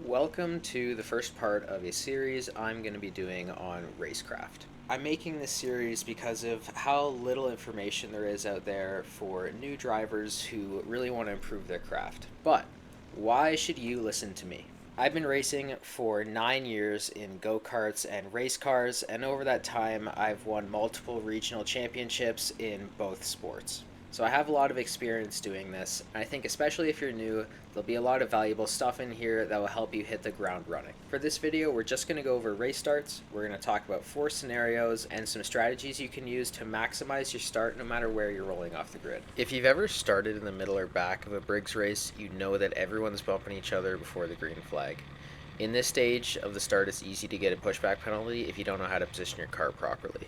Welcome to the first part of a series I'm going to be doing on racecraft. I'm making this series because of how little information there is out there for new drivers who really want to improve their craft. But why should you listen to me? I've been racing for 9 years in go-karts and race cars, and over that time I've won multiple regional championships in both sports. So I have a lot of experience doing this, and I think especially if you're new, there'll be a lot of valuable stuff in here that will help you hit the ground running. For this video, we're just going to go over race starts, we're going to talk about 4 scenarios, and some strategies you can use to maximize your start no matter where you're rolling off the grid. If you've ever started in the middle or back of a Briggs race, you know that everyone's bumping each other before the green flag. In this stage of the start, it's easy to get a pushback penalty if you don't know how to position your car properly.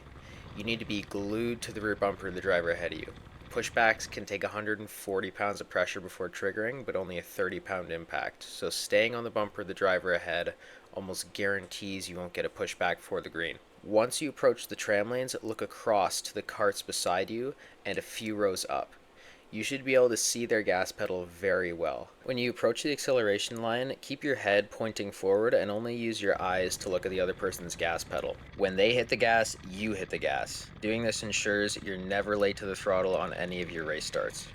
You need to be glued to the rear bumper of the driver ahead of you. Pushbacks can take 140 pounds of pressure before triggering, but only a 30-pound impact. So staying on the bumper of the driver ahead almost guarantees you won't get a pushback for the green. Once you approach the tram lanes, look across to the carts beside you and a few rows up. You should be able to see their gas pedal very well. When you approach the acceleration line, keep your head pointing forward and only use your eyes to look at the other person's gas pedal. When they hit the gas, you hit the gas. Doing this ensures you're never late to the throttle on any of your race starts.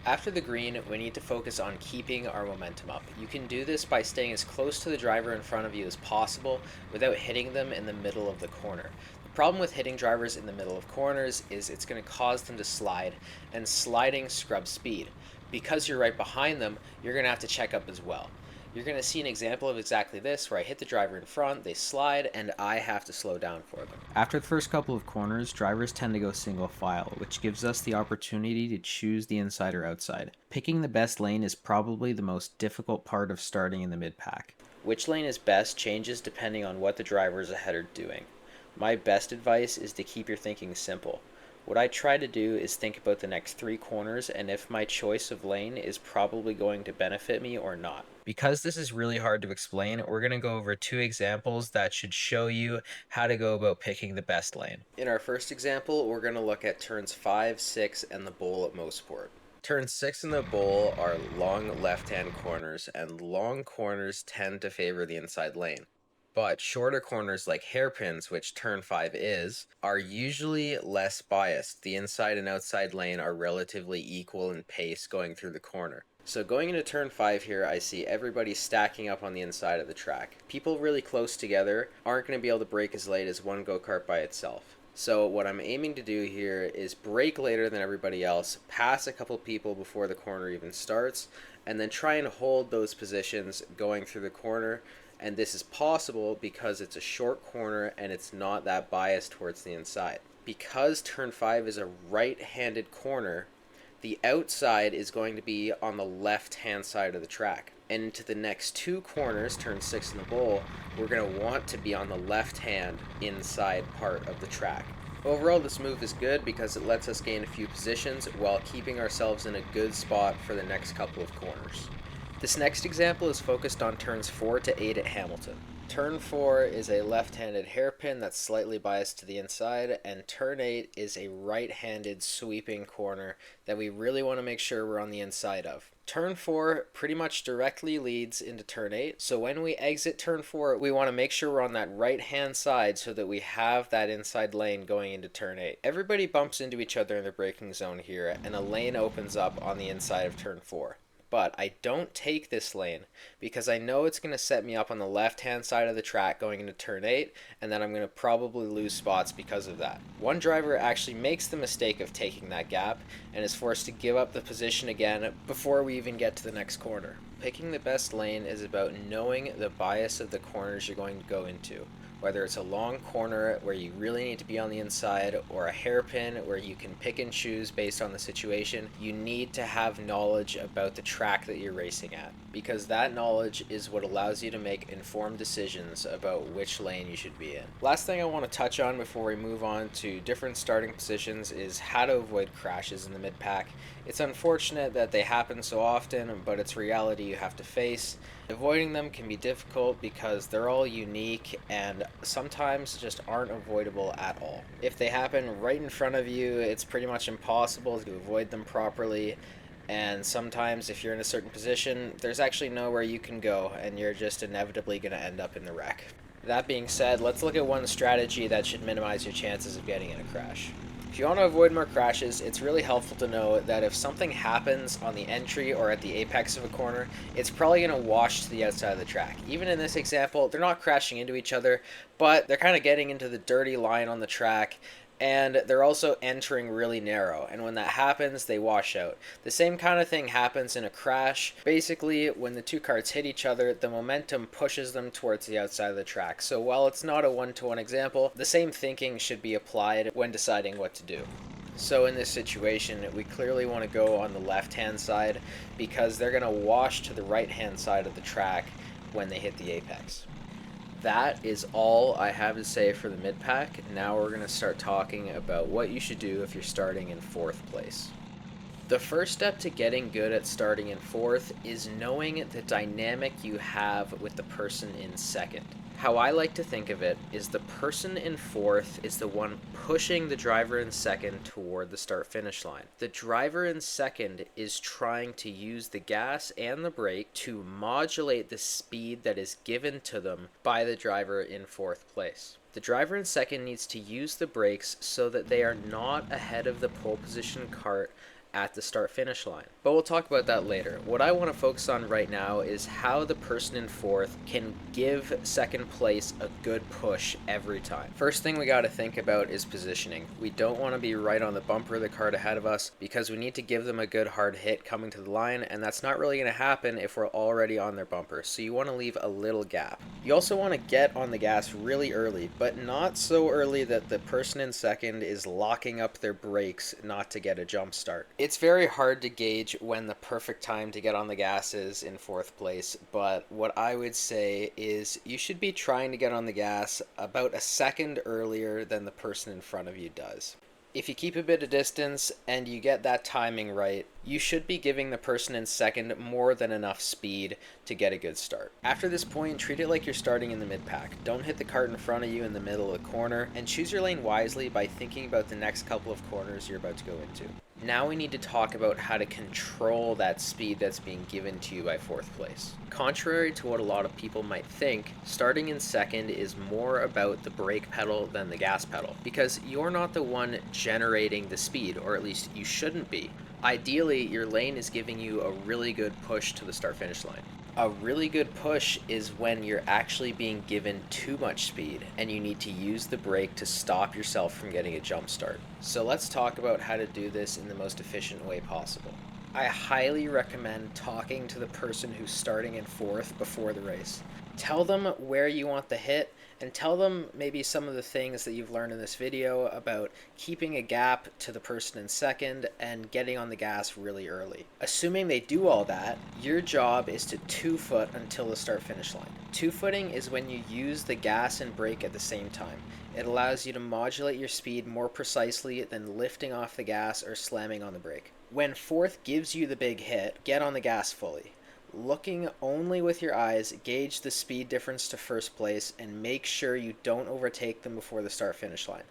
After the green, we need to focus on keeping our momentum up. You can do this by staying as close to the driver in front of you as possible without hitting them in the middle of the corner. The problem with hitting drivers in the middle of corners is it's going to cause them to slide, and sliding scrubs speed. Because you're right behind them, you're going to have to check up as well. You're going to see an example of exactly this where I hit the driver in front, they slide, and I have to slow down for them. After the first couple of corners, drivers tend to go single file, which gives us the opportunity to choose the inside or outside. Picking the best lane is probably the most difficult part of starting in the mid-pack. Which lane is best changes depending on what the drivers ahead are doing. My best advice is to keep your thinking simple. What I try to do is think about the next 3 corners and if my choice of lane is probably going to benefit me or not. Because this is really hard to explain, we're going to go over 2 examples that should show you how to go about picking the best lane. In our first example, we're going to look at turns 5, 6, and the bowl at Mosport. Turn 6 and the bowl are long left-hand corners, and long corners tend to favor the inside lane. But shorter corners like hairpins, which turn 5 is, are usually less biased. The inside and outside lane are relatively equal in pace going through the corner. So going into turn 5 here, I see everybody stacking up on the inside of the track. People really close together aren't going to be able to brake as late as one go-kart by itself. So what I'm aiming to do here is brake later than everybody else, pass a couple people before the corner even starts, and then try and hold those positions going through the corner. And this is possible because it's a short corner and it's not that biased towards the inside. Because turn 5 is a right-handed corner, the outside is going to be on the left-hand side of the track. And into the next 2 corners, turn 6 in the bowl, we're going to want to be on the left-hand inside part of the track. Overall, this move is good because it lets us gain a few positions while keeping ourselves in a good spot for the next couple of corners. This next example is focused on turns 4 to 8 at Hamilton. Turn 4 is a left-handed hairpin that's slightly biased to the inside, and turn 8 is a right-handed sweeping corner that we really want to make sure we're on the inside of. Turn 4 pretty much directly leads into turn 8, so when we exit turn 4, we want to make sure we're on that right-hand side so that we have that inside lane going into turn 8. Everybody bumps into each other in the braking zone here, and a lane opens up on the inside of turn 4. But I don't take this lane because I know it's going to set me up on the left-hand side of the track going into turn 8, and then I'm going to probably lose spots because of that. One driver actually makes the mistake of taking that gap and is forced to give up the position again before we even get to the next corner. Picking the best lane is about knowing the bias of the corners you're going to go into. Whether it's a long corner where you really need to be on the inside or a hairpin where you can pick and choose based on the situation, you need to have knowledge about the track that you're racing at, because that knowledge is what allows you to make informed decisions about which lane you should be in. Last thing I want to touch on before we move on to different starting positions is how to avoid crashes in the mid-pack. It's unfortunate that they happen so often, but it's reality you have to face. Avoiding them can be difficult because they're all unique and sometimes just aren't avoidable at all. If they happen right in front of you, it's pretty much impossible to avoid them properly. And sometimes if you're in a certain position, there's actually nowhere you can go, and you're just inevitably going to end up in the wreck. That being said, let's look at one strategy that should minimize your chances of getting in a crash. If you want to avoid more crashes, it's really helpful to know that if something happens on the entry or at the apex of a corner, it's probably going to wash to the outside of the track. Even in this example, they're not crashing into each other, but they're kind of getting into the dirty line on the track, and they're also entering really narrow, and when that happens, they wash out. The same kind of thing happens in a crash. Basically, when the two carts hit each other, the momentum pushes them towards the outside of the track. So while it's not a one-to-one example, the same thinking should be applied when deciding what to do. So in this situation, we clearly want to go on the left-hand side because they're going to wash to the right-hand side of the track when they hit the apex. That is all I have to say for the mid-pack. Now we're going to start talking about what you should do if you're starting in 4th place. The first step to getting good at starting in 4th is knowing the dynamic you have with the person in 2nd. How I like to think of it is the person in 4th is the one pushing the driver in 2nd toward the start-finish line. The driver in 2nd is trying to use the gas and the brake to modulate the speed that is given to them by the driver in 4th place. The driver in 2nd needs to use the brakes so that they are not ahead of the pole position cart at the start-finish line. But we'll talk about that later. What I want to focus on right now is how the person in 4th can give 2nd place a good push every time. First thing we got to think about is positioning. We don't want to be right on the bumper of the cart ahead of us because we need to give them a good hard hit coming to the line, and that's not really going to happen if we're already on their bumper, so you want to leave a little gap. You also want to get on the gas really early, but not so early that the person in 2nd is locking up their brakes not to get a jump start. It's very hard to gauge when the perfect time to get on the gas is in 4th place, but what I would say is you should be trying to get on the gas about a second earlier than the person in front of you does. If you keep a bit of distance and you get that timing right, you should be giving the person in 2nd more than enough speed to get a good start. After this point, treat it like you're starting in the mid-pack. Don't hit the cart in front of you in the middle of the corner, and choose your lane wisely by thinking about the next couple of corners you're about to go into. Now we need to talk about how to control that speed that's being given to you by 4th place. Contrary to what a lot of people might think, starting in 2nd is more about the brake pedal than the gas pedal, because you're not the one generating the speed, or at least you shouldn't be. Ideally, your lane is giving you a really good push to the start-finish line. A really good push is when you're actually being given too much speed and you need to use the brake to stop yourself from getting a jump start. So let's talk about how to do this in the most efficient way possible. I highly recommend talking to the person who's starting in 4th before the race. Tell them where you want the hit, and tell them maybe some of the things that you've learned in this video about keeping a gap to the person in 2nd and getting on the gas really early. Assuming they do all that, your job is to 2-foot until the start-finish line. 2-footing is when you use the gas and brake at the same time. It allows you to modulate your speed more precisely than lifting off the gas or slamming on the brake. When 4th gives you the big hit, get on the gas fully. Looking only with your eyes, gauge the speed difference to 1st place and make sure you don't overtake them before the start-finish line.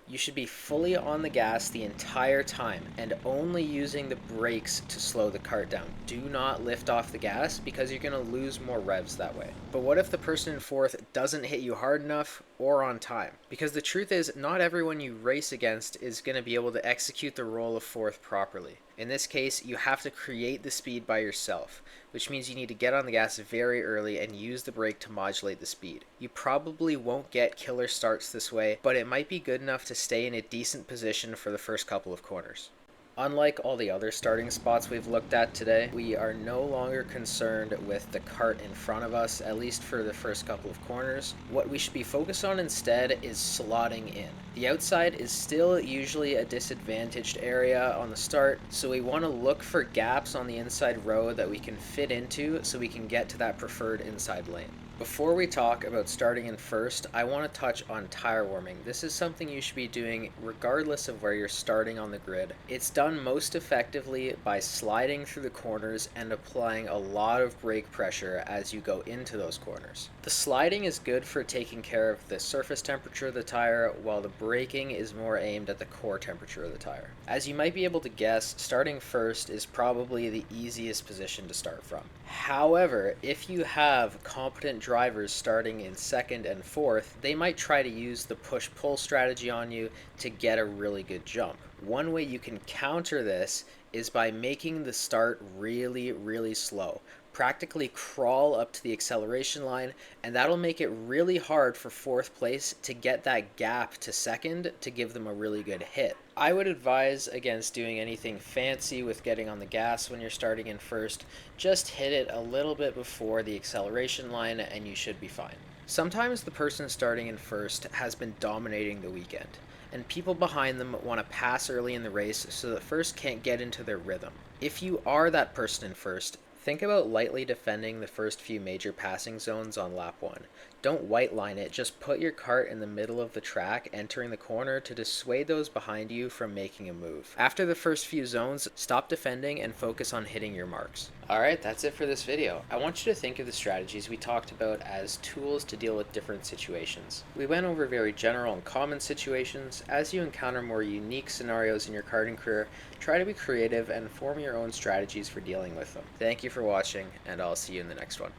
You should be fully on the gas the entire time and only using the brakes to slow the cart down. Do not lift off the gas because you're going to lose more revs that way. But what if the person in 4th doesn't hit you hard enough or on time? Because the truth is, not everyone you race against is going to be able to execute the role of 4th properly. In this case, you have to create the speed by yourself, which means you need to get on the gas very early and use the brake to modulate the speed. You probably won't get killer starts this way, but it might be good enough to stay in a decent position for the first couple of corners. Unlike all the other starting spots we've looked at today, we are no longer concerned with the cart in front of us, at least for the first couple of corners. What we should be focused on instead is slotting in. The outside is still usually a disadvantaged area on the start, so we want to look for gaps on the inside row that we can fit into so we can get to that preferred inside lane. Before we talk about starting in first, I want to touch on tire warming. This is something you should be doing regardless of where you're starting on the grid. It's done most effectively by sliding through the corners and applying a lot of brake pressure as you go into those corners. The sliding is good for taking care of the surface temperature of the tire, while the braking is more aimed at the core temperature of the tire. As you might be able to guess, starting first is probably the easiest position to start from. However, if you have competent drivers starting in second and fourth, they might try to use the push-pull strategy on you to get a really good jump. One way you can counter this is by making the start really, really slow. Practically crawl up to the acceleration line, and that'll make it really hard for fourth place to get that gap to second to give them a really good hit. I would advise against doing anything fancy with getting on the gas when you're starting in first. Just hit it a little bit before the acceleration line and you should be fine. Sometimes the person starting in first has been dominating the weekend, and people behind them want to pass early in the race so that first can't get into their rhythm. If you are that person in first, think about lightly defending the first few major passing zones on lap 1. Don't white line it, just put your cart in the middle of the track entering the corner to dissuade those behind you from making a move. After the first few zones, stop defending and focus on hitting your marks. Alright, that's it for this video. I want you to think of the strategies we talked about as tools to deal with different situations. We went over very general and common situations. As you encounter more unique scenarios in your karting career, try to be creative and form your own strategies for dealing with them. Thank you for watching, and I'll see you in the next one.